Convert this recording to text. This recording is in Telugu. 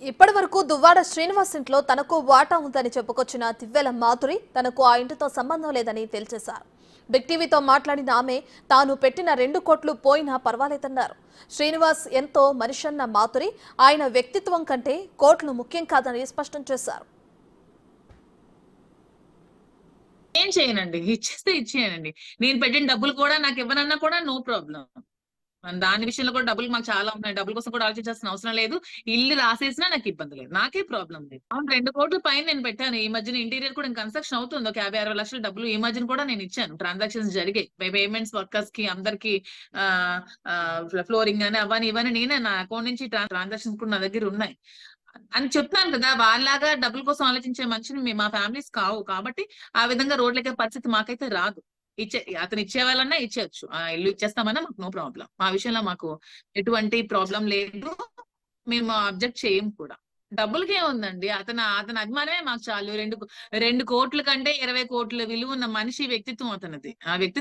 ఇప్పటి వరకు దువ్వాడ శ్రీనివాస్ ఇంట్లో తనకు వాటా ఉందని చెప్పుకొచ్చిన దివ్వెల మాధురి తనకు ఆ ఇంటితో సంబంధం లేదని తేల్చేశారు. బిగ్ టీవీతో మాట్లాడిన ఆమె తాను పెట్టిన 2 కోట్లు పోయినా పర్వాలేదన్నారు. శ్రీనివాస్ ఎంతో మనిషన్న మాధురి ఆయన వ్యక్తిత్వం కంటే కోట్లు ముఖ్యం కాదని స్పష్టం చేశారు. ఏం చేయనండి, ఇచ్చేస్తే ఇచ్చేయనండి. నేను పెట్టిన డబ్బులు కూడా నాకు ఇవ్వనన్నా కూడా నో ప్రాబ్లం. దాని విషయంలో కూడా డబ్బులు మాకు చాలా ఉన్నాయి. డబ్బుల కోసం కూడా ఆలోచించాల్సిన అవసరం లేదు. ఇల్లు రాసేసినా నాకు ఇబ్బంది లేదు, నాకే ప్రాబ్లం లేదు. అవును, 2 కోట్ల పైన నేను పెట్టాను. ఈ మధ్యన ఇంటీరియర్ కూడా కన్స్ట్రక్షన్ అవుతుంది. ఒక 50-60 లక్షల డబ్బులు ఈ మధ్యన కూడా నేను ఇచ్చాను. ట్రాన్సాక్షన్స్ జరిగాయి, పేమెంట్స్ వర్కర్స్ కి అందరికి. ఫ్లోరింగ్ అని అవన్నీ ఇవన్నీ నేనే నా అకౌంట్ నుంచి ట్రాన్సాక్షన్స్ కూడా నా దగ్గర ఉన్నాయి అని చెప్తాను కదా. వాళ్ళలాగా డబ్బుల కోసం ఆలోచించే మనిషిని మా ఫ్యామిలీస్ కావు కాబట్టి ఆ విధంగా రోడ్లకే పరిస్థితి మాకైతే రాదు. అతను ఇచ్చే వాళ్ళన్నా ఇచ్చేయచ్చు, ఆ ఇల్లు ఇచ్చేస్తామన్నా మాకు నో ప్రాబ్లం. ఆ విషయంలో మాకు ఎటువంటి ప్రాబ్లం లేదు, మేము అబ్జెక్ట్ చేయం కూడా. డబ్బులకి ఏముందండి, అతని అభిమానమే మాకు చాలు. 2 కోట్ల కంటే 20 కోట్ల విలువ ఉన్న మనిషి వ్యక్తిత్వం అతనిది. ఆ వ్యక్తిత్వం